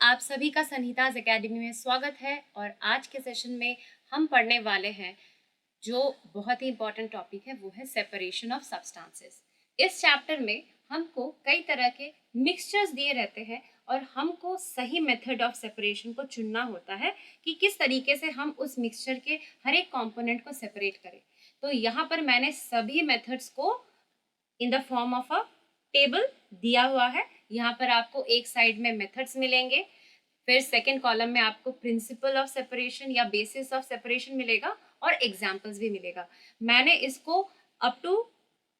आप सभी का संहिताज एकेडमी में स्वागत है। और आज के सेशन में हम पढ़ने वाले हैं जो बहुत ही इंपॉर्टेंट टॉपिक है, वो है सेपरेशन ऑफ सब्सटेंसेस। इस चैप्टर में हमको कई तरह के मिक्सचर्स दिए रहते हैं और हमको सही मेथड ऑफ सेपरेशन को चुनना होता है कि किस तरीके से हम उस मिक्सचर के हर एक कंपोनेंट को सेपरेट करें। तो यहाँ पर मैंने सभी मेथड्स को in the form of a table दिया हुआ है। यहाँ पर आपको एक साइड में मेथड्स मिलेंगे, फिर सेकेंड कॉलम में आपको प्रिंसिपल ऑफ सेपरेशन या बेसिस ऑफ सेपरेशन मिलेगा और एग्जाम्पल्स भी मिलेगा। मैंने इसको अप टू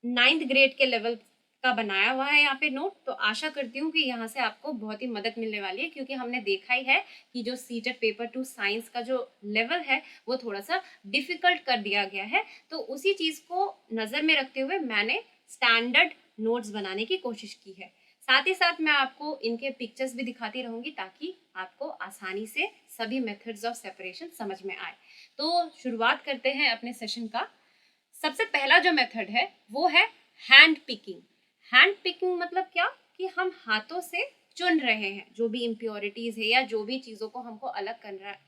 9th ग्रेड के लेवल का बनाया हुआ है यहाँ पे नोट। तो आशा करती हूँ कि यहाँ से आपको बहुत ही मदद मिलने वाली है, क्योंकि हमने देखा ही है कि जो सीटेट पेपर 2 साइंस का जो लेवल है वो थोड़ा सा डिफिकल्ट कर दिया गया है। तो उसी चीज़ को नज़र में रखते हुए मैंने स्टैंडर्ड नोट्स बनाने की कोशिश की है। साथ ही साथ मैं आपको इनके पिक्चर्स भी दिखाती रहूंगी ताकि आपको आसानी से सभी मेथड्स ऑफ सेपरेशन समझ में आए। तो शुरुआत करते हैं अपने सेशन का। सबसे पहला जो मेथड है वो है हैंड पिकिंग। हैंड पिकिंग मतलब क्या कि हम हाथों से चुन रहे हैं, जो भी इम्प्योरिटीज है या जो भी चीज़ों को हमको अलग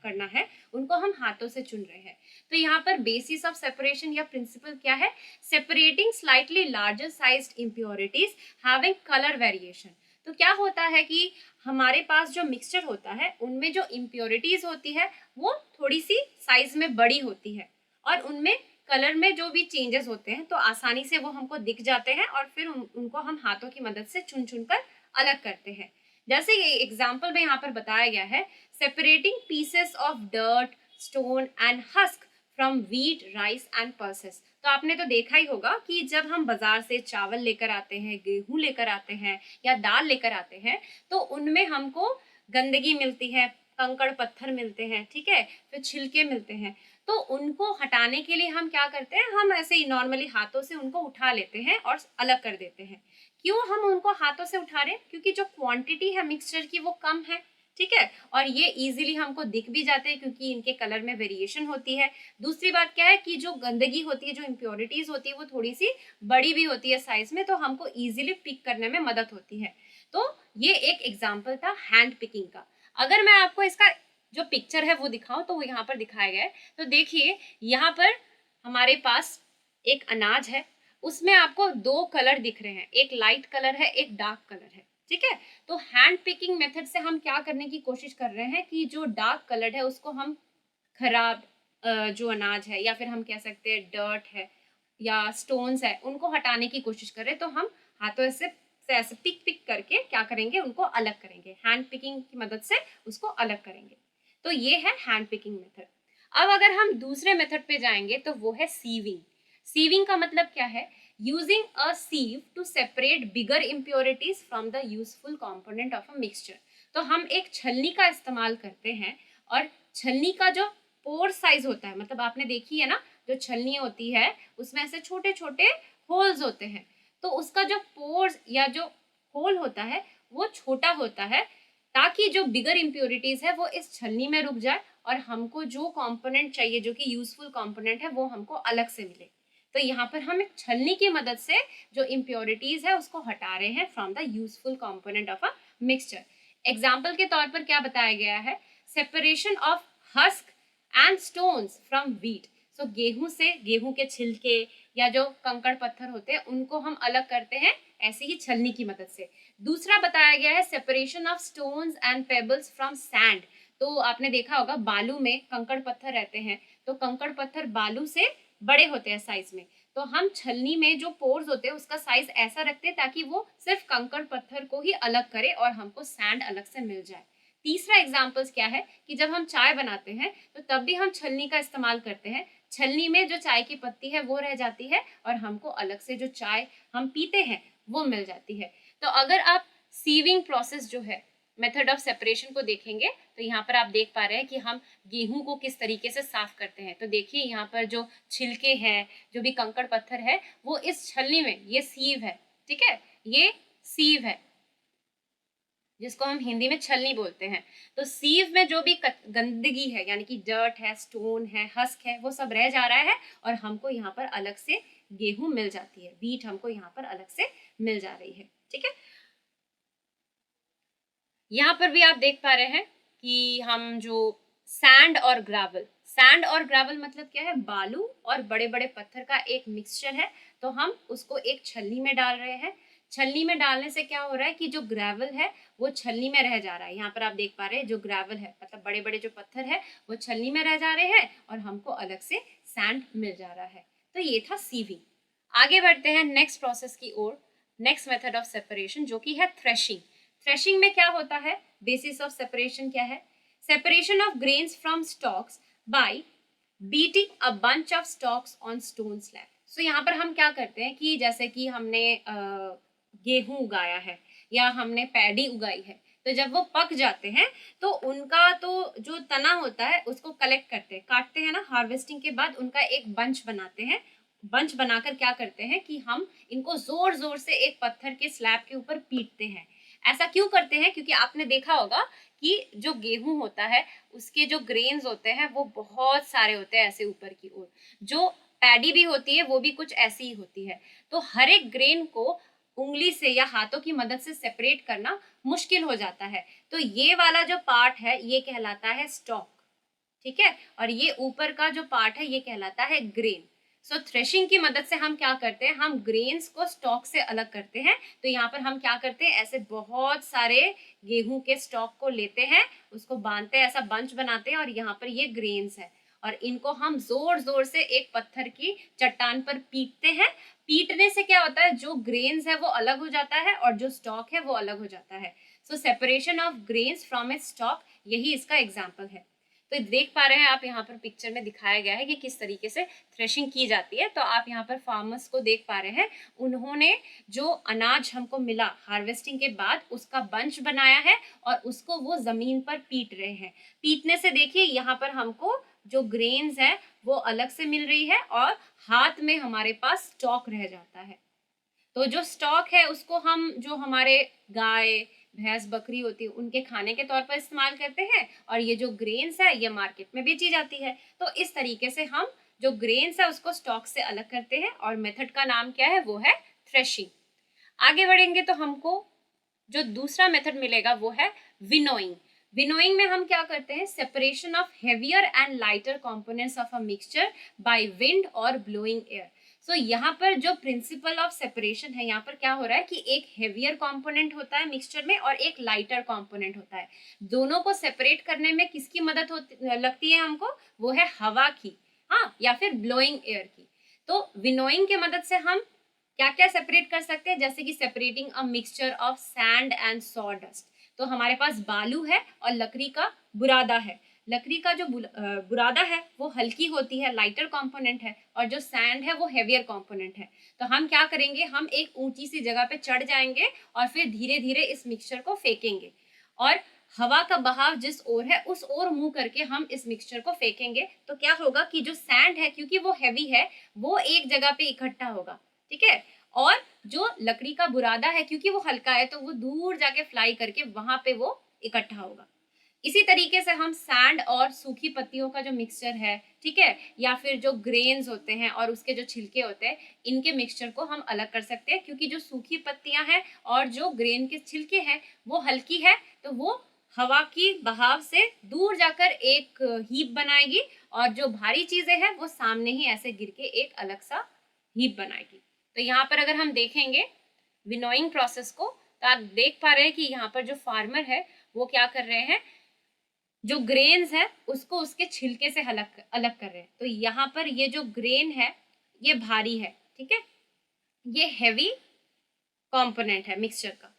करना है उनको हम हाथों से चुन रहे हैं। तो यहाँ पर बेसिस ऑफ सेपरेशन या प्रिंसिपल क्या है? Separating slightly larger sized impurities having colour variation. तो क्या होता है कि हमारे पास जो मिक्सचर होता है उनमें जो इम्प्योरिटीज होती है वो थोड़ी सी साइज में बड़ी होती है और उनमें कलर में जो भी चेंजेस होते हैं तो आसानी से वो हमको दिख जाते हैं और फिर उनको हम हाथों की मदद से चुन चुन कर अलग करते हैं। जैसे ये एग्जाम्पल में यहाँ पर बताया गया है, separating pieces of dirt, stone and husk from wheat, rice and pulses. तो आपने तो देखा ही होगा कि जब हम बाजार से चावल लेकर आते हैं, गेहूं लेकर आते हैं या दाल लेकर आते हैं तो उनमें हमको गंदगी मिलती है, कंकड़ पत्थर मिलते हैं, ठीक है, फिर छिलके मिलते हैं। तो उनको हटाने के लिए हम क्या करते हैं, हम ऐसे ही नॉर्मली हाथों से उनको उठा लेते हैं और अलग कर देते हैं। क्यों हम उनको हाथों से उठा रहे हैं? क्योंकि जो क्वांटिटी है मिक्सचर की वो कम है, ठीक है, और ये इजीली हमको दिख भी जाते हैं क्योंकि इनके कलर में वेरिएशन होती है। दूसरी बात क्या है कि जो गंदगी होती है, जो इम्प्योरिटीज होती है वो थोड़ी सी बड़ी भी होती है साइज में, तो हमको इजीली पिक करने में मदद होती है। तो ये एक एग्जाम्पल था हैंड पिकिंग का। अगर मैं आपको इसका जो पिक्चर है वो दिखाऊं तो वो यहाँ पर दिखाया गया है। तो देखिए यहाँ पर हमारे पास एक अनाज है, उसमें आपको दो कलर दिख रहे हैं, एक लाइट कलर है, एक डार्क कलर है, ठीक है। तो हैंड पिकिंग मेथड से हम क्या करने की कोशिश कर रहे हैं कि जो डार्क कलर है उसको हम खराब जो अनाज है या फिर हम कह सकते हैं डर्ट है या स्टोन्स है उनको हटाने की कोशिश कर रहे हैं। तो हम हाथों से ऐसे पिक पिक करके क्या करेंगे, उनको अलग करेंगे, हैंड पिकिंग की मदद से उसको अलग करेंगे। तो ये है हैंड पिकिंग मेथड। अब अगर हम दूसरे मेथड पे जाएंगे तो वो है सीविंग। सीविंग का मतलब क्या है? Using a sieve to separate bigger impurities from the useful component of a mixture. तो हम एक छलनी का इस्तेमाल करते हैं और छलनी का जो पोर साइज होता है, मतलब आपने देखी है ना, जो छलनी होती है उसमें ऐसे छोटे छोटे होल्स होते हैं, तो उसका जो पोर्स या जो होल होता है वो छोटा होता है ताकि जो बिगर इम्प्योरिटीज है वो इस छलनी में रुक जाए और हमको जो कंपोनेंट चाहिए, जो कि यूजफुल कंपोनेंट है, वो हमको अलग से मिले। तो यहाँ पर हम एक छलनी की मदद से जो इम्प्योरिटीज है उसको हटा रहे हैं from the useful component of a mixture. Example के तौर पर क्या बताया गया है? Separation of husk and stones from wheat. So गेहूं से, गेहूं के छिलके या जो कंकड़ पत्थर होते हैं उनको हम अलग करते हैं ऐसे ही छलनी की मदद से। दूसरा बताया गया है separation of stones and pebbles from sand. तो आपने देखा होगा बालू में कंकड़ पत्थर रहते हैं, तो कंकड़ पत्थर बालू से बड़े होते हैं साइज में, तो हम छलनी में जो पोर्स होते हैं उसका साइज ऐसा रखते हैं ताकि वो सिर्फ कंकड़ पत्थर को ही अलग करे और हमको सैंड अलग से मिल जाए। तीसरा एग्जाम्पल्स क्या है कि जब हम चाय बनाते हैं तो तब भी हम छलनी का इस्तेमाल करते हैं। छलनी में जो चाय की पत्ती है वो रह जाती है और हमको अलग से जो चाय हम पीते हैं वो मिल जाती है। तो अगर आप सीविंग प्रोसेस जो है, मेथड ऑफ सेपरेशन को देखेंगे तो यहाँ पर आप देख पा रहे हैं कि हम गेहूं को किस तरीके से साफ करते हैं। तो देखिए यहाँ पर जो छिलके हैं, जो भी कंकड़ पत्थर है, वो इस छलनी में, ये सीव है, ठीक है, ये सीव है जिसको हम हिंदी में छलनी बोलते हैं। तो सीव में जो भी गंदगी है यानी कि डर्ट है, स्टोन है, हस्क है, वो सब रह जा रहा है और हमको यहाँ पर अलग से गेहूं मिल जाती है, बीट हमको यहाँ पर अलग से मिल जा रही है, ठीक है। यहाँ पर भी आप देख पा रहे हैं कि हम जो सैंड और ग्रेवल मतलब क्या है, बालू और बड़े बड़े पत्थर का एक मिक्सचर है। तो हम उसको एक छलनी में डाल रहे हैं। छलनी में डालने से क्या हो रहा है कि जो ग्रेवल है वो छलनी में रह जा रहा है। यहाँ पर आप देख पा रहे हैं जो ग्रेवल है मतलब बड़े बड़े जो पत्थर है वो छलनी में रह जा रहे हैं और हमको अलग से सैंड मिल जा रहा है। तो ये था सीविंग। आगे बढ़ते हैं नेक्स्ट प्रोसेस की ओर, नेक्स्ट मेथड ऑफ सेपरेशन जो कि है थ्रेशिंग। थ्रेशिंग में क्या होता है, बेसिस ऑफ सेपरेशन क्या है, separation of grains from stalks by beating a bunch of stalks on stone slab. So यहाँ पर हम क्या करते हैं कि जैसे कि हमने गेहूं उगाया है या हमने पैडी उगाई है, तो जब वो पक जाते हैं तो उनका तो जो तना होता है उसको कलेक्ट करते हैं, काटते हैं ना, हार्वेस्टिंग के बाद उनका एक बंच बनाते हैं। बंच बनाकर क्या करते हैं कि हम इनको जोर जोर से एक पत्थर के स्लैब के ऊपर पीटते हैं। ऐसा क्यों करते हैं, क्योंकि आपने देखा होगा कि जो गेहूं होता है उसके जो ग्रेन्स होते हैं वो बहुत सारे होते हैं ऐसे ऊपर की ओर। जो पैडी भी होती है वो भी कुछ ऐसी ही होती है। तो हर एक ग्रेन को उंगली से या हाथों की मदद से सेपरेट करना मुश्किल हो जाता है। तो ये वाला जो पार्ट है ये कहलाता है स्टॉक, ठीक है, और ये ऊपर का जो पार्ट है ये कहलाता है ग्रेन। सो थ्रेशिंग की मदद से हम क्या करते हैं, हम ग्रेन्स को स्टॉक से अलग करते हैं। तो यहाँ पर हम क्या करते हैं, ऐसे बहुत सारे गेहूं के स्टॉक को लेते हैं, उसको बांधते हैं, ऐसा बंच बनाते हैं और यहाँ पर ये ग्रेन्स है और इनको हम जोर जोर से एक पत्थर की चट्टान पर पीटते हैं। पीटने से क्या होता है, जो ग्रेन्स है वो अलग हो जाता है और जो स्टॉक है वो अलग हो जाता है। So separation of grains from a stalk, यही इसका एग्जाम्पल है। तो देख पा रहे हैं आप यहाँ पर पिक्चर में दिखाया गया है कि किस तरीके से थ्रेशिंग की जाती है। तो आप यहाँ पर फार्मर्स को देख पा रहे हैं, उन्होंने जो अनाज हमको मिला हार्वेस्टिंग के बाद उसका बंच बनाया है और उसको वो जमीन पर पीट रहे हैं। पीटने से देखिए यहाँ पर हमको जो ग्रेन्स है वो अलग से मिल रही है और हाथ में हमारे पास स्टॉक रह जाता है। तो जो स्टॉक है उसको हम जो हमारे गाय भैंस बकरी होती है उनके खाने के तौर पर इस्तेमाल करते हैं और ये जो ग्रेन्स है ये मार्केट में बेची जाती है। तो इस तरीके से हम जो ग्रेन्स है उसको स्टॉक से अलग करते हैं और मेथड का नाम क्या है, वो है थ्रेशिंग। आगे बढ़ेंगे तो हमको जो दूसरा मेथड मिलेगा वो है विनोइंग। विनोइंग में हम क्या करते हैं, separation of heavier and lighter components of a mixture by wind और ब्लोइंग एयर। सो यहाँ पर जो प्रिंसिपल ऑफ सेपरेशन है, यहाँ पर क्या हो रहा है कि एक हेवियर कंपोनेंट होता है मिक्सचर में और एक लाइटर कंपोनेंट होता है। दोनों को सेपरेट करने में किसकी मदद होती लगती है हमको, वो है हवा की, हाँ, या फिर ब्लोइंग एयर की। तो विनोइंग के मदद से हम क्या क्या सेपरेट कर सकते हैं, जैसे कि separating a mixture of sand and sawdust. तो हमारे पास बालू है और लकड़ी का बुरादा है। लकड़ी का जो बुरादा है वो हल्की होती है, लाइटर कंपोनेंट है, और जो सैंड है वो हेवियर कंपोनेंट है। तो हम क्या करेंगे, हम एक ऊंची सी जगह पे चढ़ जाएंगे और फिर धीरे धीरे इस मिक्सचर को फेंकेंगे और हवा का बहाव जिस ओर है उस ओर मुंह करके हम इस मिक्सचर को फेंकेंगे। तो क्या होगा कि जो सैंड है क्योंकि वो हैवी है वो एक जगह पे इकट्ठा होगा, ठीक है, और जो लकड़ी का बुरादा है क्योंकि वो हल्का है तो वो दूर जाके फ्लाई करके वहां पे वो इकट्ठा होगा। इसी तरीके से हम सैंड और सूखी पत्तियों का जो मिक्सचर है, ठीक है, या फिर जो ग्रेन्स होते हैं और उसके जो छिलके होते हैं, इनके मिक्सचर को हम अलग कर सकते हैं। क्योंकि जो सूखी पत्तियां हैं और जो ग्रेन के छिलके हैं वो हल्की है तो वो हवा की बहाव से दूर जाकर एक हीप बनाएगी और जो भारी चीजें हैं वो सामने ही ऐसे गिर के एक अलग सा हीप बनाएगी। तो यहाँ पर अगर हम देखेंगे विनोइंग प्रोसेस को तो आप देख पा रहे हैं कि यहाँ पर जो फार्मर है वो क्या कर रहे हैं, जो ग्रेन्स है उसको उसके छिलके से अलग अलग कर रहे हैं। तो यहाँ पर ये जो ग्रेन है ये भारी है, ठीक है, ये हेवी कंपोनेंट है मिक्सचर का,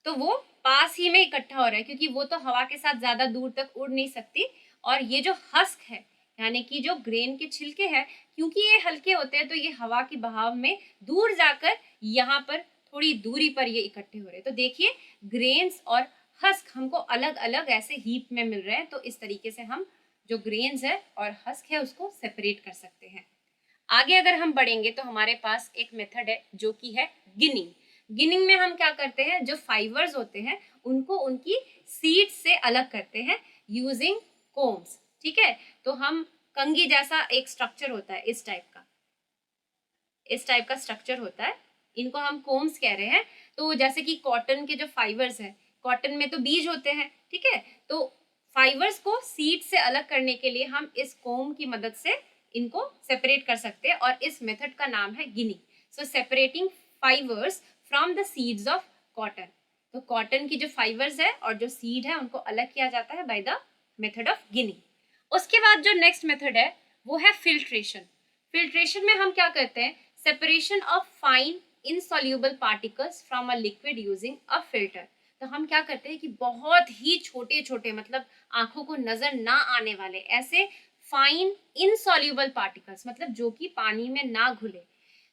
तो वो पास ही में इकट्ठा हो रहा है क्योंकि वो तो हवा के साथ ज्यादा दूर तक उड़ नहीं सकती। और ये जो हस्क है यानी कि जो ग्रेन के छिलके हैं, क्योंकि ये हल्के होते हैं तो ये हवा के बहाव में दूर जाकर यहाँ पर थोड़ी दूरी पर ये इकट्ठे हो रहे हैं। तो देखिए ग्रेन्स और हस्क हमको अलग अलग ऐसे हीप में मिल रहे हैं। तो इस तरीके से हम जो ग्रेन्स है और हस्क है उसको सेपरेट कर सकते हैं। आगे अगर हम बढ़ेंगे तो हमारे पास एक मेथड है जो कि है गिनिंग। गिनिंग में हम क्या करते हैं, जो फाइबर्स होते हैं उनको उनकी सीड्स से अलग करते हैं यूजिंग कोम्स, ठीक है। तो हम कंघी जैसा एक स्ट्रक्चर होता है, इस टाइप का स्ट्रक्चर होता है। इनको हम कोम्स कह रहे हैं। तो जैसे कि कॉटन के जो फाइबर्स है, कॉटन में तो बीज होते हैं, ठीक है, तो फाइबर्स को सीड से अलग करने के लिए हम इस कोम की मदद से इनको सेपरेट कर सकते हैं और इस मेथड का नाम है गिनी। So separating fibres from the seeds of cotton. तो कॉटन की जो फाइबर्स है और जो सीड है उनको अलग किया जाता है बाय द मेथड ऑफ गिनी। उसके बाद जो नेक्स्ट मेथड है वो है फिल्ट्रेशन। फिल्ट्रेशन में हम क्या करते हैं, separation of fine insoluble particles from a liquid using a filter. तो हम क्या करते हैं कि बहुत ही छोटे छोटे, मतलब आंखों को नजर ना आने वाले ऐसे फाइन इनसॉल्यूबल पार्टिकल्स, मतलब जो कि पानी में ना घुले,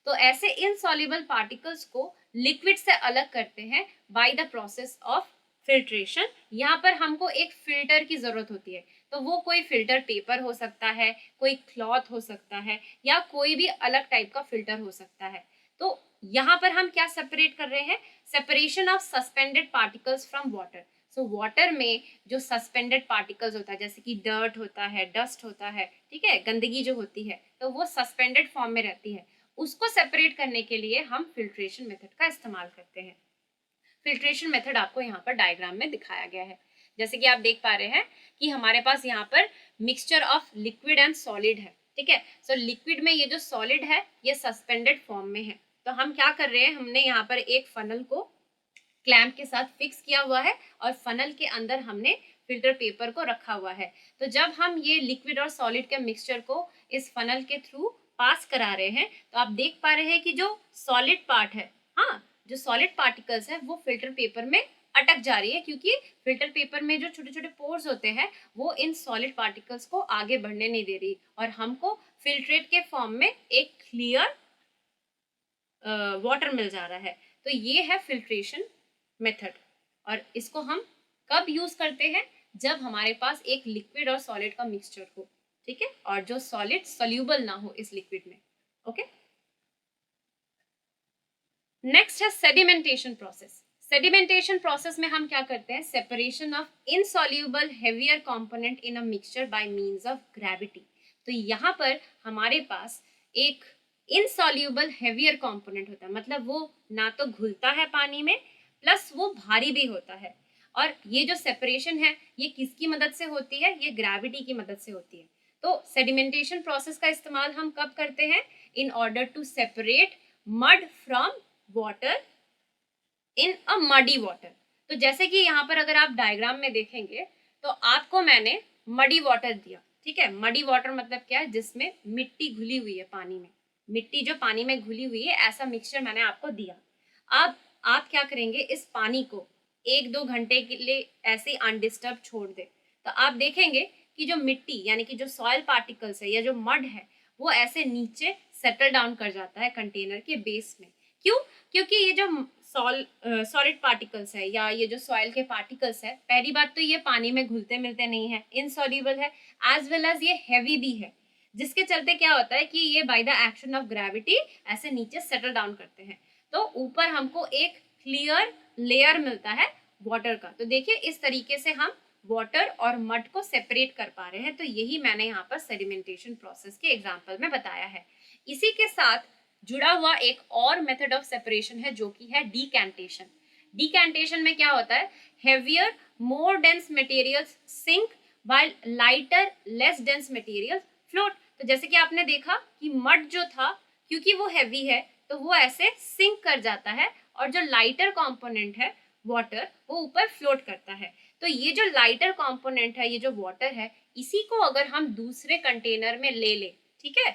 तो ऐसे इनसॉल्यूबल पार्टिकल्स को लिक्विड से अलग करते हैं by the process of filtration. यहाँ पर हमको एक फिल्टर की जरूरत होती है, तो वो कोई फिल्टर पेपर हो सकता है, कोई क्लॉथ हो सकता है, या कोई भी अलग टाइप का फिल्टर हो सकता है। तो यहाँ पर हम क्या सेपरेट कर रहे हैं, separation of suspended particles from water. So water में जो सस्पेंडेड पार्टिकल्स होता है, जैसे कि डर्ट होता है, डस्ट होता है, ठीक है, गंदगी जो होती है, तो वो सस्पेंडेड फॉर्म में रहती है, उसको सेपरेट करने के लिए हम फिल्ट्रेशन मेथड का इस्तेमाल करते हैं। फिल्ट्रेशन मेथड आपको यहाँ पर डायग्राम में दिखाया गया है। जैसे कि आप देख पा रहे हैं कि हमारे पास यहाँ पर mixture of liquid and solid है, ठीक है। सो लिक्विड में ये जो सॉलिड है ये सस्पेंडेड फॉर्म में है। तो हम क्या कर रहे हैं, हमने यहाँ पर एक फनल को क्लैंप के साथ फिक्स किया हुआ है और फनल के अंदर हमने फिल्टर पेपर को रखा हुआ है। तो जब हम ये लिक्विड और सॉलिड के मिक्सचर को इस फनल के थ्रू पास करा रहे हैं, तो आप देख पा रहे हैं कि जो सॉलिड पार्ट है, हाँ, जो सॉलिड पार्टिकल्स है वो फिल्टर पेपर में अटक जा रही है, क्योंकि फिल्टर पेपर में जो छोटे छोटे पोर्स होते हैं वो इन सॉलिड पार्टिकल्स को आगे बढ़ने नहीं दे रही, और हमको फिल्ट्रेट के फॉर्म में एक क्लियर वाटर मिल जा रहा है। तो ये है फिल्ट्रेशन मेथड, और इसको हम कब यूज करते हैं, जब हमारे पास एक लिक्विड और सॉलिड का मिक्सचर हो, ठीक है, और जो सॉलिड सोल्यूबल ना हो इस लिक्विड में। ओके, नेक्स्ट है सेडिमेंटेशन प्रोसेस। सेडिमेंटेशन प्रोसेस में हम क्या करते हैं, separation of insoluble heavier component in a mixture by means of gravity. तो यहाँ पर हमारे पास एक इनसॉल्यूबल हेवियर कंपोनेंट होता है, मतलब वो ना तो घुलता है पानी में, प्लस वो भारी भी होता है। और ये जो सेपरेशन है ये किसकी मदद से होती है, ये ग्रेविटी की मदद से होती है। तो सेडिमेंटेशन प्रोसेस का इस्तेमाल हम कब करते हैं, in order to separate mud from water in a muddy water. तो जैसे कि यहाँ पर अगर आप डायग्राम में देखेंगे तो आपको मैंने मडी वाटर दिया, ठीक है। मडी वाटर मतलब क्या है, जिसमें मिट्टी घुली हुई है पानी में, मिट्टी जो पानी में घुली हुई है, ऐसा मिक्सचर मैंने आपको दिया। अब आप क्या करेंगे, इस पानी को 1-2 घंटे के लिए ऐसे अनडिस्टर्ब छोड़ दे, तो आप देखेंगे कि जो मिट्टी यानी कि जो सॉइल पार्टिकल्स है या जो मड है वो ऐसे नीचे सेटल डाउन कर जाता है कंटेनर के बेस में। क्यों, क्योंकि ये जो सॉलिड पार्टिकल्स है या ये जो सॉइल के पार्टिकल्स है, पहली बात तो ये पानी में घुलते मिलते नहीं है, इनसॉल्यूबल है, एज वेल एज ये हैवी भी है, जिसके चलते क्या होता है कि ये by the action of gravity ऐसे नीचे सेटल डाउन करते हैं। तो ऊपर हमको एक क्लियर लेयर मिलता है वाटर का। तो देखिए इस तरीके से हम वाटर और मड को सेपरेट कर पा रहे हैं। तो यही मैंने यहाँ पर सेडिमेंटेशन प्रोसेस के एग्जाम्पल में बताया है। इसी के साथ जुड़ा हुआ एक और मेथड ऑफ सेपरेशन है जो कि है डीकैंटेशन। डीकैंटेशन में क्या होता है, heavier more dense materials sink while lighter less dense materials float. तो जैसे कि आपने देखा कि मड जो था, क्योंकि वो हैवी है तो वो ऐसे सिंक कर जाता है, और जो लाइटर कंपोनेंट है वाटर वो ऊपर फ्लोट करता है। तो ये जो लाइटर कंपोनेंट है, ये जो वाटर है, इसी को अगर हम दूसरे कंटेनर में ले ले, ठीक है,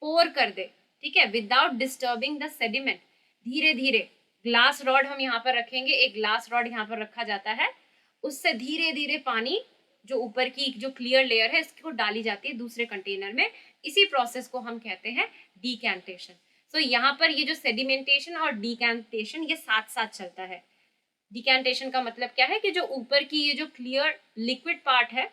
पोर कर दे, ठीक है, विदाउट डिस्टर्बिंग द सेडिमेंट, धीरे धीरे ग्लास रॉड हम यहाँ पर रखेंगे, एक ग्लास रॉड यहाँ पर रखा जाता है, उससे धीरे धीरे पानी जो ऊपर की जो क्लियर लेयर है इसको डाली जाती है दूसरे कंटेनर में। इसी प्रोसेस को हम कहते हैं डीकैंटेशन। सो यहाँ पर ये जो सेडिमेंटेशन और डीकैंटेशन ये साथ साथ चलता है। डिकैंटेशन का मतलब क्या है कि जो ऊपर की ये जो क्लियर लिक्विड पार्ट है,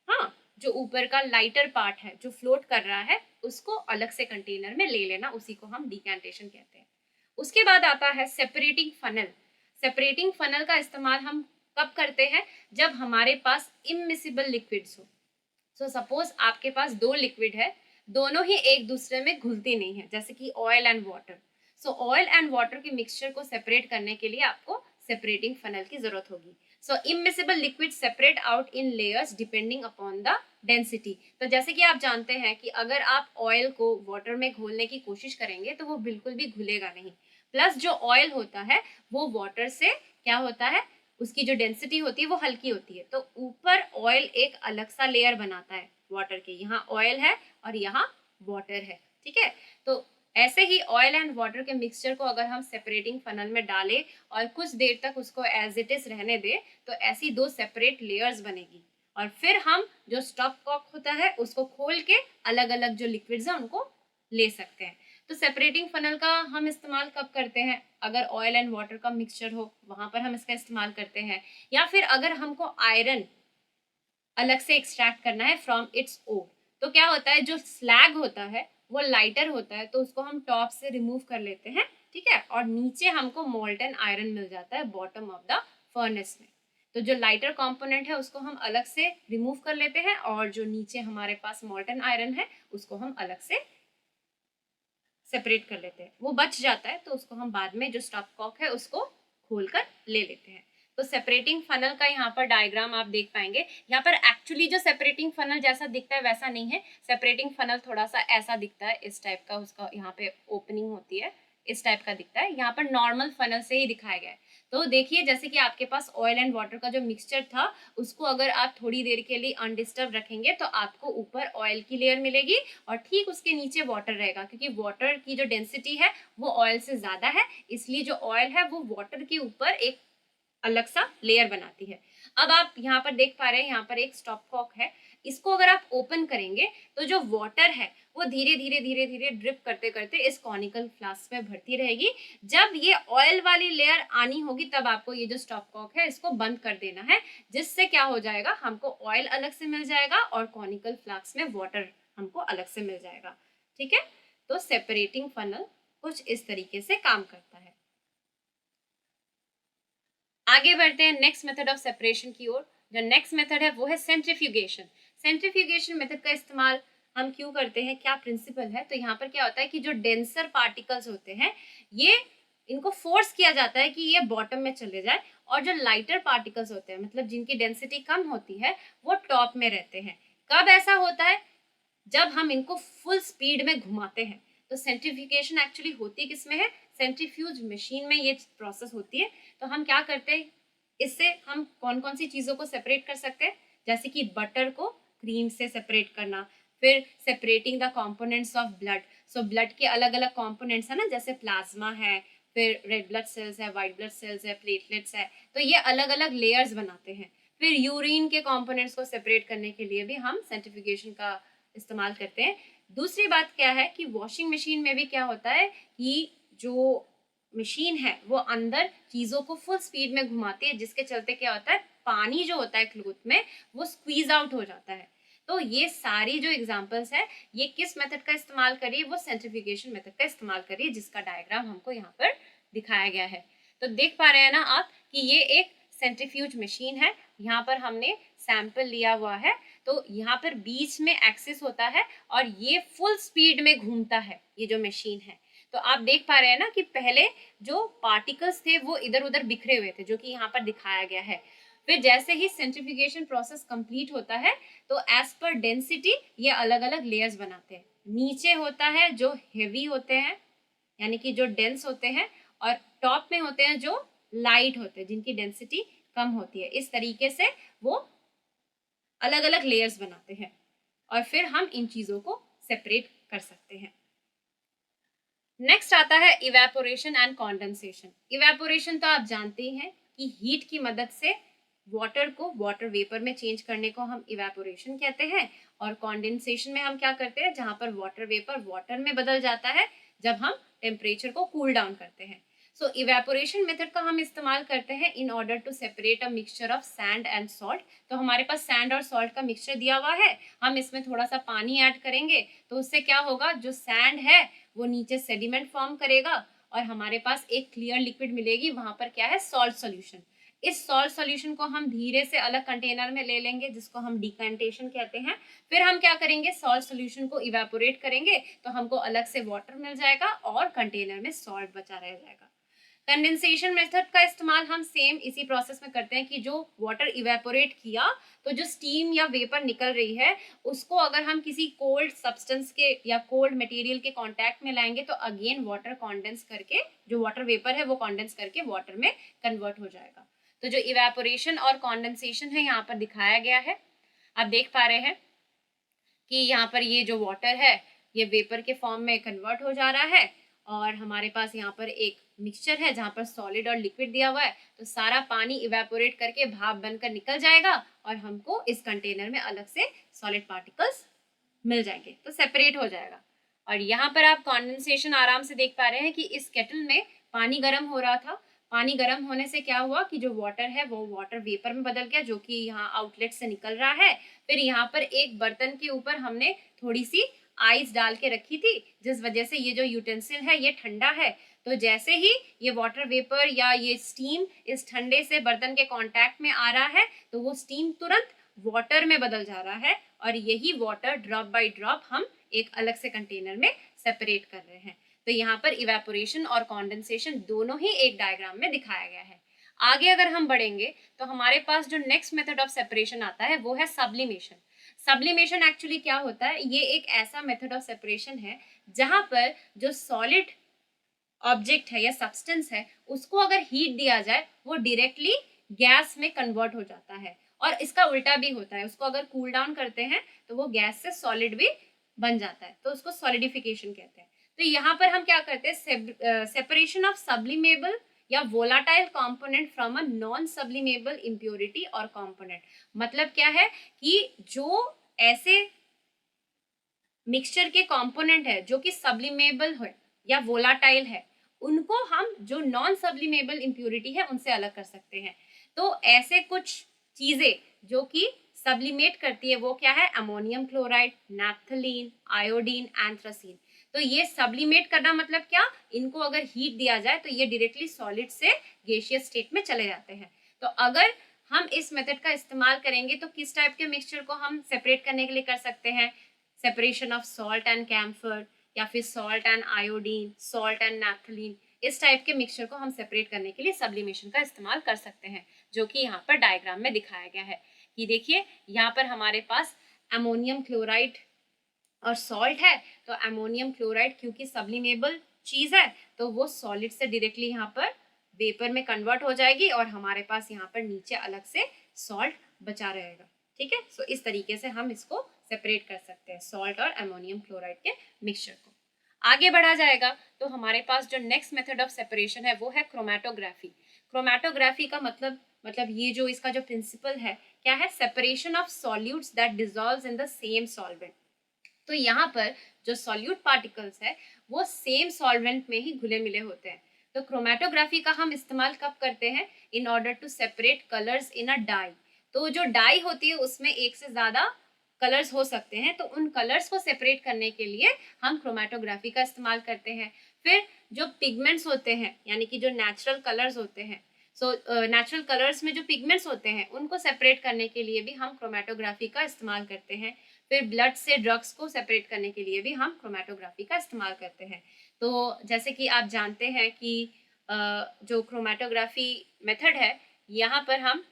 हाँ, जो ऊपर का लाइटर पार्ट है जो फ्लोट कर रहा है, उसको अलग से कंटेनर में ले लेना, उसी को हम डिकैंटेशन कहते हैं। उसके बाद आता है सेपरेटिंग फनल। सेपरेटिंग फनल का इस्तेमाल हम कब करते हैं, जब हमारे पास इमिसिबल लिक्विड्स हो। सो सपोज आपके पास 2 लिक्विड है, दोनों ही एक दूसरे में घुलती नहीं है, जैसे कि oil and water. So oil and water के मिक्सचर को सेपरेट करने के लिए आपको सेपरेटिंग फनल की जरूरत होगी. So immiscible liquid separate out in layers depending upon the density. तो जैसे कि आप जानते हैं कि अगर आप ऑयल को वाटर में घोलने की कोशिश करेंगे तो वो बिल्कुल भी घुलेगा नहीं. प्लस जो ऑयल होता है वो वाटर से क्या होता है, उसकी जो डेंसिटी होती है वो हल्की होती है. तो ऊपर ऑयल एक अलग सा लेयर बनाता है वाटर के, यहाँ ऑयल है और यहाँ वाटर है. ठीक है, तो ऐसे ही ऑयल एंड वाटर के मिक्सचर को अगर हम सेपरेटिंग फनल में डालें और कुछ देर तक उसको एज इट इज रहने दें तो ऐसी दो सेपरेट लेयर्स बनेगी. और फिर हम जो स्टॉप कॉक होता है उसको खोल के अलग अलग जो लिक्विड्स हैं उनको ले सकते हैं. तो सेपरेटिंग फनल का हम इस्तेमाल कब करते हैं? अगर ऑयल एंड वाटर का मिक्सचर हो वहां पर हम इसका इस्तेमाल करते हैं, या फिर अगर हमको आयरन अलग से एक्सट्रैक्ट करना है फ्रॉम इट्स ओर. तो क्या होता है, जो स्लैग होता है वो लाइटर होता है तो उसको हम टॉप से रिमूव कर लेते हैं. ठीक है, और नीचे हमको मोल्टन आयरन मिल जाता है बॉटम ऑफ द फर्नेस में. तो जो लाइटर कंपोनेंट है उसको हम अलग से रिमूव कर लेते हैं और जो नीचे हमारे पास मोल्टन आयरन है उसको हम अलग से सेपरेट कर लेते हैं. वो बच जाता है तो उसको हम बाद में जो स्टॉप कॉक है उसको खोल कर ले लेते हैं. तो सेपरेटिंग फनल का यहाँ पर डायग्राम आप देख पाएंगे. यहाँ पर एक्चुअली जो सेपरेटिंग फनल जैसा दिखता है वैसा नहीं है. सेपरेटिंग फनल थोड़ा सा ऐसा दिखता है, इस टाइप का उसका यहाँ पे ओपनिंग होती है, इस टाइप का दिखता है. यहाँ पर नॉर्मल फनल से ही दिखाया गया है. तो देखिए जैसे कि आपके पास ऑयल एंड वाटर का जो मिक्सचर था उसको अगर आप थोड़ी देर के लिए अनडिस्टर्ब रखेंगे तो आपको ऊपर ऑयल की लेयर मिलेगी और ठीक उसके नीचे वाटर रहेगा, क्योंकि वाटर की जो डेंसिटी है वो ऑयल से ज्यादा है, इसलिए जो ऑयल है वो वाटर के ऊपर एक अलग सा लेयर बनाती है. अब आप यहाँ पर देख पा रहे हैं, यहाँ पर एक स्टॉप कॉक है. इसको अगर आप ओपन करेंगे तो जो वाटर है वो धीरे धीरे धीरे धीरे ड्रिप करते करते इस कॉनिकल फ्लास्क में भरती रहेगी. जब ये ऑयल वाली लेयर आनी होगी तब आपको ये जो स्टॉप कॉक है इसको बंद कर देना है, जिससे क्या हो जाएगा, हमको ऑयल अलग से मिल जाएगा और कॉनिकल फ्लास्क में वाटर हमको अलग से मिल जाएगा. ठीक है, तो सेपरेटिंग फनल कुछ इस तरीके से काम करता है. आगे बढ़ते हैं नेक्स्ट मेथड ऑफ सेपरेशन की ओर. जो नेक्स्ट मेथड है वो है सेंट्रीफ्यूगेशन. सेंट्रीफ्यूगेशन मेथड का इस्तेमाल हम क्यों करते हैं, क्या प्रिंसिपल है? तो यहाँ पर क्या होता है कि जो डेंसर पार्टिकल्स होते हैं ये इनको फोर्स किया जाता है कि ये बॉटम में चले जाए, और जो लाइटर पार्टिकल्स होते हैं मतलब जिनकी डेंसिटी कम होती है वो टॉप में रहते हैं. कब ऐसा होता है? जब हम इनको फुल स्पीड में घुमाते हैं. तो सेंट्रीफ्यूगेशन एक्चुअली होती किस में है? सेंट्रीफ्यूज मशीन में ये प्रोसेस होती है. तो हम क्या करते हैं, इससे हम कौन कौन सी चीज़ों को सेपरेट कर सकते हैं, जैसे कि बटर को क्रीम से सेपरेट करना, फिर separating the components of blood. So blood के अलग अलग कंपोनेंट्स है ना, जैसे प्लाज्मा है, फिर रेड ब्लड सेल्स है, वाइट ब्लड सेल्स है, प्लेटलेट्स है, तो ये अलग अलग लेयर्स बनाते हैं. फिर यूरिन के कंपोनेंट्स को सेपरेट करने के लिए भी हम सेंट्रीफ्यूगेशन का इस्तेमाल करते हैं. दूसरी बात क्या है कि वॉशिंग मशीन में भी क्या होता है कि जो मशीन है वो अंदर चीज़ों को फुल स्पीड में घुमाती है, जिसके चलते क्या होता है, पानी जो होता है क्लॉथ में वो स्क्वीज आउट हो जाता है. तो ये सारी जो एग्जांपल्स है ये किस मेथड का इस्तेमाल करिए, वो सेंट्रीफ्यूगेशन मेथड का इस्तेमाल करिए, जिसका डायग्राम हमको यहाँ पर दिखाया गया है. तो देख पा रहे हैं ना आप कि ये एक सेंट्रीफ्यूज मशीन है. यहाँ पर हमने सैंपल लिया हुआ है, तो यहाँ पर बीच में एक्सिस होता है और ये फुल स्पीड में घूमता है ये जो मशीन है. तो आप देख पा रहे हैं ना कि पहले जो पार्टिकल्स थे वो इधर उधर बिखरे हुए थे, जो कि यहाँ पर दिखाया गया है. फिर जैसे ही सेंट्रीफ्यूगेशन प्रोसेस कंप्लीट होता है तो एज पर डेंसिटी ये अलग अलग लेयर्स बनाते हैं. नीचे होता है जो हेवी होते हैं यानी कि जो डेंस होते हैं, और टॉप में होते हैं जो लाइट होते हैं जिनकी डेंसिटी कम होती है. इस तरीके से वो अलग अलग लेयर्स बनाते हैं और फिर हम इन चीज़ों को सेपरेट कर सकते हैं. नेक्स्ट आता है इवेपोरेशन एंड कॉन्डेंसेशन. इवेपोरेशन तो आप जानते ही हैं कि हीट की मदद से वाटर को वाटर वेपर में चेंज करने को हम इवेपोरेशन कहते हैं, और कॉन्डेंसेशन में हम क्या करते हैं, जहां पर वाटर वेपर वाटर में बदल जाता है जब हम टेम्परेचर को कूल डाउन करते हैं. सो इवेपोरेशन मेथड का हम इस्तेमाल करते हैं in order to separate a mixture of sand and salt. तो हमारे पास सैंड और सॉल्ट का मिक्सचर दिया हुआ है, हम इसमें थोड़ा सा पानी ऐड करेंगे तो उससे क्या होगा, जो सैंड है वो नीचे सेडिमेंट फॉर्म करेगा और हमारे पास एक क्लियर लिक्विड मिलेगी, वहां पर क्या है, सॉल्ट सॉल्यूशन. इस सॉल्ट सॉल्यूशन को हम धीरे से अलग कंटेनर में ले लेंगे, जिसको हम डिकैंटेशन कहते हैं। फिर हम क्या करेंगे, सॉल्ट सॉल्यूशन को इवेपोरेट करेंगे, तो हमको अलग से वाटर मिल जाएगा और कंटेनर में सॉल्ट बचा रह जाएगा। कंडेंसेशन मेथड का इस्तेमाल हम सेम इसी प्रोसेस में करते हैं कि जो वाटर इवेपोरेट किया, तो जो स्टीम या वेपर निकल रही है उसको अगर हम किसी कोल्ड सब्सटेंस के या कोल्ड मटेरियल के कांटेक्ट में लाएंगे, तो अगेन वाटर कॉन्डेंस करके, जो वाटर वेपर है वो कॉन्डेंस करके वाटर में कन्वर्ट हो जाएगा। तो जो इवेपोरेशन और कॉन्डेंसेशन है यहाँ पर दिखाया गया है। आप देख पा रहे हैं कि यहाँ पर ये जो वाटर है ये वेपर के फॉर्म में कन्वर्ट हो जा रहा है, और हमारे पास यहाँ पर एक मिक्सचर है जहाँ पर सॉलिड और लिक्विड दिया हुआ है। तो सारा पानी इवेपोरेट करके भाप बनकर निकल जाएगा और हमको इस कंटेनर में अलग से सॉलिड पार्टिकल्स मिल जाएंगे, तो सेपरेट हो जाएगा। और यहाँ पर आप कॉन्डेंसेशन आराम से देख पा रहे हैं कि इस केटल में पानी गर्म हो रहा था। पानी गर्म होने से क्या हुआ कि जो वाटर है वो वाटर वेपर में बदल गया, जो कि यहाँ आउटलेट से निकल रहा है। फिर यहाँ पर एक बर्तन के ऊपर हमने थोड़ी सी आइस डाल के रखी थी, जिस वजह से ये जो यूटेंसिल है ये ठंडा है। तो जैसे ही ये वाटर वेपर या ये स्टीम इस ठंडे से बर्तन के कांटेक्ट में आ रहा है, तो वो स्टीम तुरंत वाटर में बदल जा रहा है, और यही वाटर ड्रॉप बाय ड्रॉप हम एक अलग से कंटेनर में सेपरेट कर रहे हैं। तो यहाँ पर इवेपोरेशन और कॉन्डेंसेशन दोनों ही एक डायग्राम में दिखाया गया है। आगे अगर हम बढ़ेंगे तो हमारे पास जो नेक्स्ट मेथड ऑफ सेपरेशन आता है वो है सब्लिमेशन। सब्लिमेशन एक्चुअली क्या होता है, ये एक ऐसा मेथड ऑफ सेपरेशन है जहां पर जो सॉलिड ऑब्जेक्ट है या सब्सटेंस है उसको अगर हीट दिया जाए वो डायरेक्टली गैस में कन्वर्ट हो जाता है, और इसका उल्टा भी होता है। उसको अगर कूल डाउन करते हैं तो वो गैस से सॉलिड भी बन जाता है, तो उसको सॉलिडिफिकेशन कहते हैं। तो यहाँ पर हम क्या करते हैं, सेपरेशन ऑफ सब्लिमेबल या volatile component from a non sublimable impurity और कंपोनेंट। मतलब क्या है कि जो ऐसे मिक्सचर के कंपोनेंट है जो कि सब्लिमेबल है या वोलाटाइल है, उनको हम जो नॉन सब्लिमेबल इम्प्योरिटी है उनसे अलग कर सकते हैं। तो ऐसे कुछ चीजें जो कि सब्लिमेट करती है वो क्या है, ammonium chloride, naphthalene, iodine, anthracene. तो ये सब्लिमेट करना मतलब क्या, इनको अगर हीट दिया जाए तो ये डायरेक्टली सॉलिड से गैसियस स्टेट में चले जाते हैं। तो अगर हम इस मेथड का इस्तेमाल करेंगे तो किस टाइप के मिक्सचर को हम सेपरेट करने के लिए कर सकते हैं, separation of salt and camphor, या फिर salt and iodine, salt and naphthalene. इस टाइप के मिक्सचर को हम सेपरेट करने के लिए सब्लिमेशन का इस्तेमाल कर सकते हैं, जो कि यहाँ पर डायग्राम में दिखाया गया है। कि देखिए यहाँ पर हमारे पास अमोनियम क्लोराइड और सॉल्ट है, तो अमोनियम क्लोराइड क्योंकि सब्लिमेबल चीज है तो वो सॉलिड से डायरेक्टली यहाँ पर वेपर में कन्वर्ट हो जाएगी, और हमारे पास यहाँ पर नीचे अलग से सॉल्ट बचा रहेगा। ठीक है, सो इस तरीके से हम इसको सेपरेट कर सकते हैं, सॉल्ट और अमोनियम क्लोराइड के मिक्सचर को। आगे बढ़ा जाएगा तो हमारे पास जो नेक्स्ट मेथड ऑफ सेपरेशन है वो है क्रोमैटोग्राफी। क्रोमैटोग्राफी का मतलब ये जो इसका जो प्रिंसिपल है क्या है, separation of solutes that dissolves in the same solvent. तो यहाँ पर जो सॉल्यूट पार्टिकल्स है वो सेम सॉल्वेंट में ही घुले मिले होते हैं। तो क्रोमैटोग्राफी का हम इस्तेमाल कब करते हैं, in order to separate colours in a dye. तो जो डाई होती है उसमें एक से ज्यादा कलर्स हो सकते हैं, तो उन कलर्स को सेपरेट करने के लिए हम क्रोमैटोग्राफी का इस्तेमाल करते हैं। फिर जो पिगमेंट्स होते हैं यानी कि जो नेचुरल कलर्स होते हैं, नेचुरल कलर्स में जो पिगमेंट्स होते हैं उनको सेपरेट करने के लिए भी हम क्रोमैटोग्राफी का इस्तेमाल करते हैं। फिर ब्लड से ड्रग्स को सेपरेट करने के लिए भी हम क्रोमैटोग्राफी का इस्तेमाल करते हैं। तो जैसे कि आप जानते हैं कि जो क्रोमैटोग्राफी मेथड है, यहाँ पर हम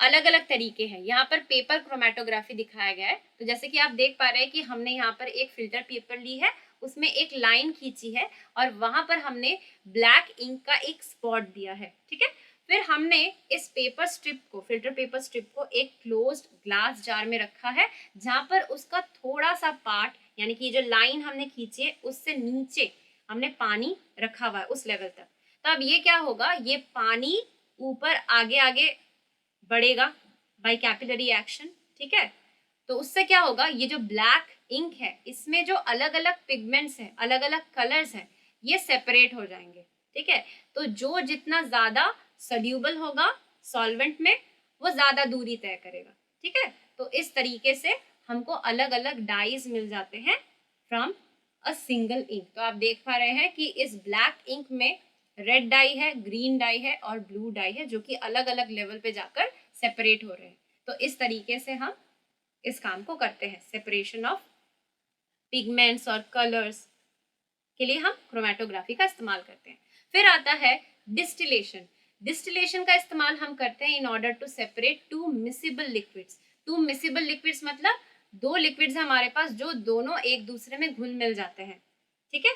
अलग अलग तरीके हैं। यहाँ पर पेपर क्रोमैटोग्राफी दिखाया गया है। तो जैसे कि आप देख पा रहे हैं कि हमने यहाँ पर एक फिल्टर पेपर ली है, उसमें एक लाइन खींची है और वहां पर हमने ब्लैक इंक का एक स्पॉट दिया है। ठीक है, फिर हमने इस पेपर स्ट्रिप को, फिल्टर पेपर स्ट्रिप को एक क्लोज्ड ग्लास जार में रखा है, जहां पर उसका थोड़ा सा पार्ट यानी कि जो लाइन हमने खींची है उससे नीचे हमने पानी रखा हुआ है उस लेवल तक। तो अब ये क्या होगा, ये पानी ऊपर आगे आगे बढ़ेगा बाय कैपिलरी एक्शन। ठीक है, तो उससे क्या होगा, ये जो ब्लैक इंक है इसमें जो अलग अलग पिगमेंट्स हैं, अलग अलग कलर्स हैं, ये सेपरेट हो जाएंगे। ठीक है, तो जो जितना ज्यादा सोल्यूबल होगा सॉल्वेंट में वो ज्यादा दूरी तय करेगा। ठीक है, तो इस तरीके से हमको अलग अलग डाइज मिल जाते हैं फ्रॉम अ सिंगल इंक। तो आप देख पा रहे हैं कि इस ब्लैक इंक में रेड डाई है, ग्रीन डाई है और ब्लू डाई है, जो कि अलग अलग लेवल पे जाकर सेपरेट हो रहे हैं। तो इस तरीके से हम इस काम को करते हैं, सेपरेशन ऑफ पिगमेंट्स और कलर्स के लिए हम क्रोमेटोग्राफी का इस्तेमाल करते हैं। फिर आता है डिस्टिलेशन। डिस्टिलेशन का इस्तेमाल हम करते हैं in order to separate two miscible liquids. Two miscible liquids मतलब दो लिक्विड्स हमारे पास जो दोनों एक दूसरे में घुल मिल जाते हैं, ठीक है,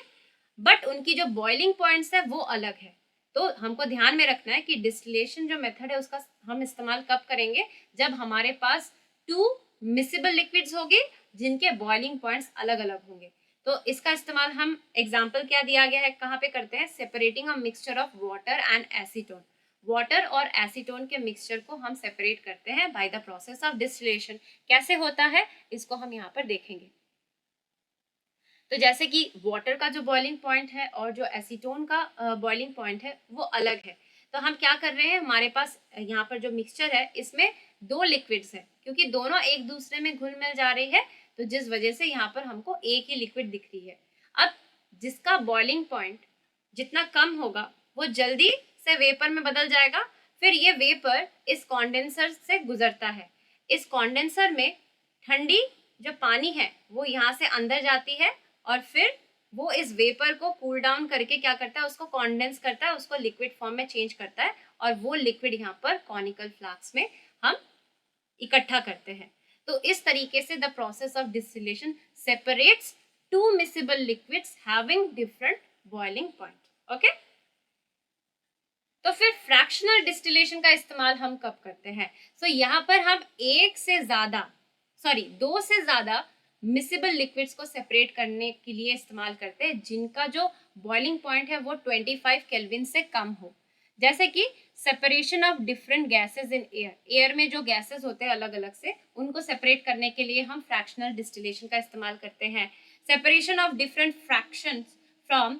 बट उनकी जो बॉइलिंग पॉइंट्स है वो अलग है। तो हमको ध्यान में रखना है कि डिस्टिलेशन जो मेथड है उसका हम इस्तेमाल कब करेंगे, जब हमारे पास टू मिसिबल लिक्विड्स होंगे जिनके बॉइलिंग पॉइंट्स अलग अलग होंगे। तो इसका इस्तेमाल हम एग्जाम्पल क्या दिया गया है, कहाँ पे करते हैं, separating a mixture of water and acetone. Water और एसीटोन के मिक्सचर को हम सेपरेट करते हैं by the process of distillation. कैसे होता है इसको हम यहाँ पर देखेंगे। तो जैसे कि वाटर का जो बॉइलिंग पॉइंट है और जो एसीटोन का बॉइलिंग पॉइंट है वो अलग है। तो हम क्या कर रहे हैं, हमारे पास यहाँ पर जो मिक्सचर है इसमें दो लिक्विड्स है, क्योंकि दोनों एक दूसरे में घुल मिल जा रही है, तो जिस वजह से यहाँ पर हमको एक ही लिक्विड दिख रही है। अब जिसका बॉइलिंग पॉइंट जितना कम होगा वो जल्दी से वेपर में बदल जाएगा, फिर ये वेपर इस कॉन्डेंसर से गुजरता है। इस कॉन्डेंसर में ठंडी जो पानी है वो यहाँ से अंदर जाती है और फिर वो इस वेपर को कूल डाउन करके क्या करता है, उसको कॉन्डेंस करता है, उसको लिक्विड फॉर्म में चेंज करता है, और वो लिक्विड यहाँ पर कॉनिकल फ्लास्क में हम इकट्ठा करते हैं। तो इस तरीके से the process of distillation separates to miscible liquids having different boiling point. Okay, तो फिर फ्रैक्शनल डिस्टिलेशन का इस्तेमाल हम कब करते हैं? सो यहाँ पर हम दो से ज्यादा मिसिबल लिक्विड्स को सेपरेट करने के लिए इस्तेमाल करते हैं जिनका जो बॉइलिंग पॉइंट है वो 25 केल्विन से कम हो। जैसे कि separation of different gases in air. Air में जो गैसेस होते हैं अलग अलग से, उनको सेपरेट करने के लिए हम फ्रैक्शनल डिस्टिलेशन का इस्तेमाल करते हैं। Separation of different fractions from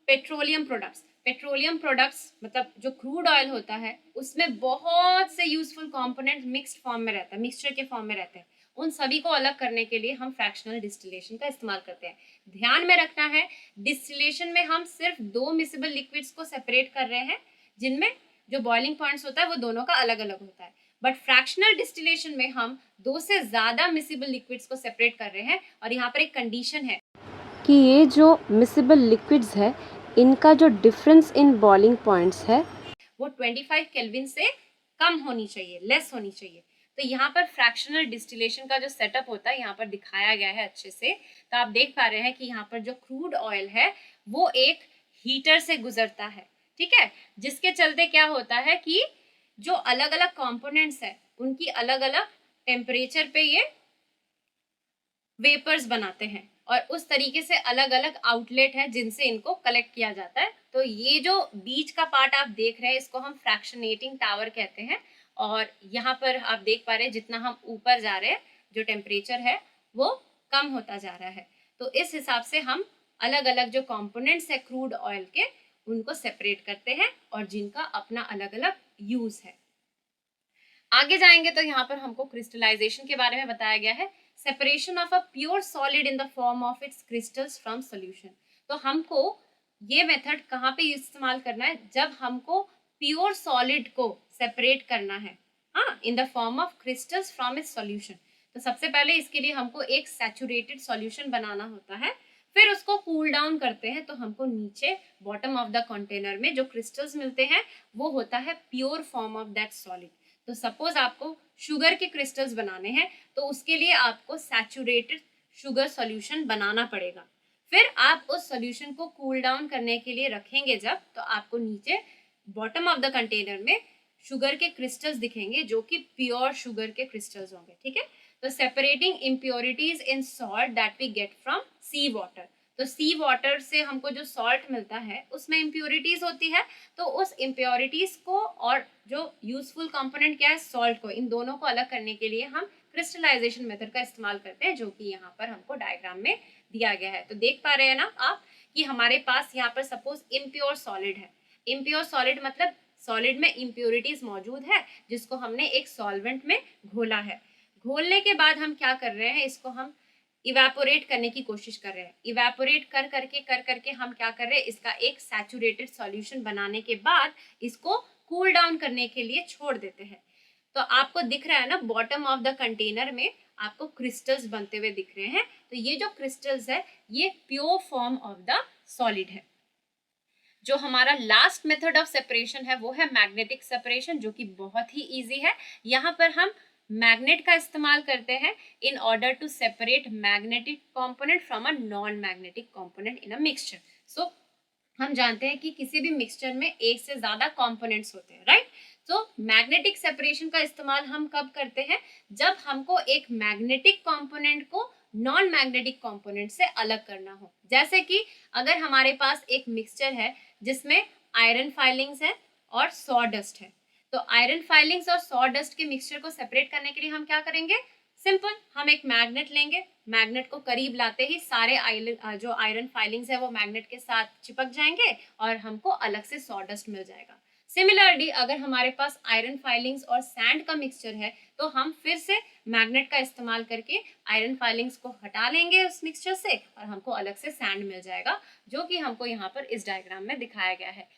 petroleum products. Petroleum products मतलब जो क्रूड ऑयल होता है उसमें बहुत से यूजफुल कंपोनेंट मिक्स्ड फॉर्म में रहता है, मिक्सचर के फॉर्म में रहते हैं। उन सभी को अलग करने के लिए हम फ्रैक्शनल डिस्टिलेशन का इस्तेमाल करते हैं। ध्यान में रखना है, डिस्टिलेशन में हम सिर्फ दो मिसिबल लिक्विड्स को सेपरेट कर रहे हैं जिनमें जो बॉइलिंग पॉइंट्स होता है वो दोनों का अलग अलग होता है, बट फ्रैक्शनल डिस्टिलेशन में हम दो से ज्यादा मिसिबल लिक्विड्स को सेपरेट कर रहे हैं। और यहाँ पर एक कंडीशन है कि ये जो मिसिबल लिक्विड्स है इनका जो डिफरेंस इन बॉइलिंग पॉइंट्स है वो 25 केल्विन से कम होनी चाहिए, लेस होनी चाहिए। तो यहाँ पर फ्रैक्शनल डिस्टिलेशन का जो सेटअप होता है यहाँ पर दिखाया गया है अच्छे से। तो आप देख पा रहे हैं कि यहाँ पर जो क्रूड ऑयल है वो एक हीटर से गुजरता है, ठीक है, जिसके चलते क्या होता है कि जो अलग अलग कंपोनेंट्स है उनकी अलग अलग टेम्परेचर पे ये वेपर्स बनाते हैं, और उस तरीके से अलग अलग आउटलेट है जिनसे इनको कलेक्ट किया जाता है। तो ये जो बीच का पार्ट आप देख रहे हैं इसको हम फ्रैक्शनेटिंग टावर कहते हैं। और यहाँ पर आप देख पा रहे हैं जितना हम ऊपर जा रहे हैं जो टेम्परेचर है वो कम होता जा रहा है। तो इस हिसाब से हम अलग अलग जो कंपोनेंट्स है क्रूड ऑयल के उनको सेपरेट करते हैं और जिनका अपना अलग अलग यूज है। आगे जाएंगे तो यहाँ पर हमको क्रिस्टलाइजेशन के बारे में बताया गया है। Separation of a pure solid in the form of its crystals from solution. तो हमको ये मेथड कहाँ पे इस्तेमाल करना है, जब हमको प्योर सॉलिड को सेपरेट करना है, हाँ, in the form of crystals from its solution. तो सबसे पहले इसके लिए हमको एक सैचुरेटेड सॉल्यूशन बनाना होता है, फिर उसको कूल डाउन करते हैं तो हमको नीचे बॉटम ऑफ द कंटेनर में जो क्रिस्टल्स मिलते हैं वो होता है pure form of that solid. तो सपोज आपको शुगर के क्रिस्टल्स बनाने हैं तो उसके लिए आपको सैचुरेटेड शुगर सॉल्यूशन बनाना पड़ेगा। फिर आप उस सॉल्यूशन को कूल डाउन करने के लिए रखेंगे जब, तो आपको नीचे बॉटम ऑफ द कंटेनर में शुगर के क्रिस्टल्स दिखेंगे जो कि प्योर शुगर के क्रिस्टल्स होंगे, ठीक है। तो separating impurities in salt that we get from sea water. तो सी वाटर से हमको जो सॉल्ट मिलता है उसमें इम्प्योरिटीज होती है, तो उस इम्प्योरिटीज को और जो यूजफुल कंपोनेंट क्या है सॉल्ट को, इन दोनों को अलग करने के लिए हम क्रिस्टलाइजेशन मेथड का इस्तेमाल करते हैं, जो कि यहाँ पर हमको डायग्राम में दिया गया है। तो देख पा रहे हैं ना आप कि हमारे पास यहाँ पर सपोज इम्प्योर सॉलिड है। इम्प्योर सॉलिड मतलब सॉलिड में इम्प्योरिटीज मौजूद है जिसको हमने एक सॉल्वेंट में घोला है। घोलने के बाद हम क्या कर रहे हैं, इसको हम इवेपोरेट करने की कोशिश कर रहे हैं। इवेपोरेट कर करके हम क्या कर रहे हैं, इसका एक सैचुरेटेड सॉल्यूशन बनाने के बाद इसको कूल डाउन करने के लिए छोड़ देते हैं। तो आपको दिख रहा है ना, बॉटम ऑफ द कंटेनर में आपको क्रिस्टल्स बनते हुए दिख रहे हैं। तो ये जो क्रिस्टल्स है ये pure form of the solid है। जो हमारा लास्ट मेथड ऑफ सेपरेशन है वो है मैग्नेटिक सेपरेशन, जो कि बहुत ही इजी है। यहाँ पर हम मैग्नेट का इस्तेमाल करते हैं in order to separate magnetic component from a non magnetic component in a mixture. So हम जानते हैं कि किसी भी मिक्सचर में एक से ज्यादा कंपोनेंट्स होते हैं, राइट। तो मैग्नेटिक सेपरेशन का इस्तेमाल हम कब करते हैं, जब हमको एक मैग्नेटिक कंपोनेंट को नॉन मैग्नेटिक कंपोनेंट से अलग करना हो। जैसे कि अगर हमारे पास एक मिक्सचर है जिसमें आयरन फाइलिंग्स है और सॉडस्ट है, तो आयरन फाइलिंग्स और सॉडस्ट के मिक्सचर को सेपरेट करने के लिए हम क्या करेंगे, सिंपल, हम एक मैग्नेट लेंगे, मैग्नेट को करीब लाते ही सारे जो आयरन फाइलिंग्स है वो मैग्नेट के साथ चिपक जाएंगे और हमको अलग से सॉडस्ट मिल जाएगा। सिमिलरली अगर हमारे पास आयरन फाइलिंग्स और सैंड का मिक्सचर है तो हम फिर से मैग्नेट का इस्तेमाल करके आयरन फाइलिंग्स को हटा लेंगे उस मिक्सचर से और हमको अलग से सैंड मिल जाएगा, जो कि हमको यहाँ पर इस डायग्राम में दिखाया गया है।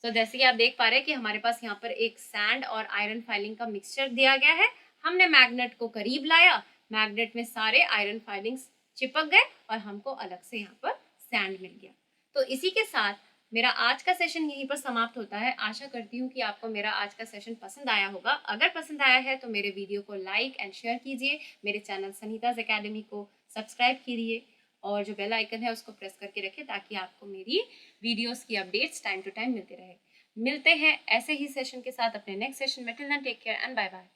तो जैसे कि आप देख पा रहे हैं कि हमारे पास यहाँ पर एक सैंड और आयरन फाइलिंग का मिक्सचर दिया गया है। हमने मैग्नेट को करीब लाया, मैग्नेट में सारे आयरन फाइलिंग्स चिपक गए और हमको अलग से यहाँ पर सैंड मिल गया। तो इसी के साथ मेरा आज का सेशन यहीं पर समाप्त होता है। आशा करती हूँ कि आपको मेरा आज का सेशन पसंद आया होगा। अगर पसंद आया है तो मेरे वीडियो को लाइक एंड शेयर कीजिए, मेरे चैनल सनीताज एकेडमी को सब्सक्राइब कीजिए और जो बेल आइकन है उसको प्रेस करके रखें ताकि आपको मेरी वीडियोस की अपडेट्स टाइम टू टाइम मिलते रहे। मिलते हैं ऐसे ही सेशन के साथ अपने नेक्स्ट सेशन में। Till then take care and bye bye.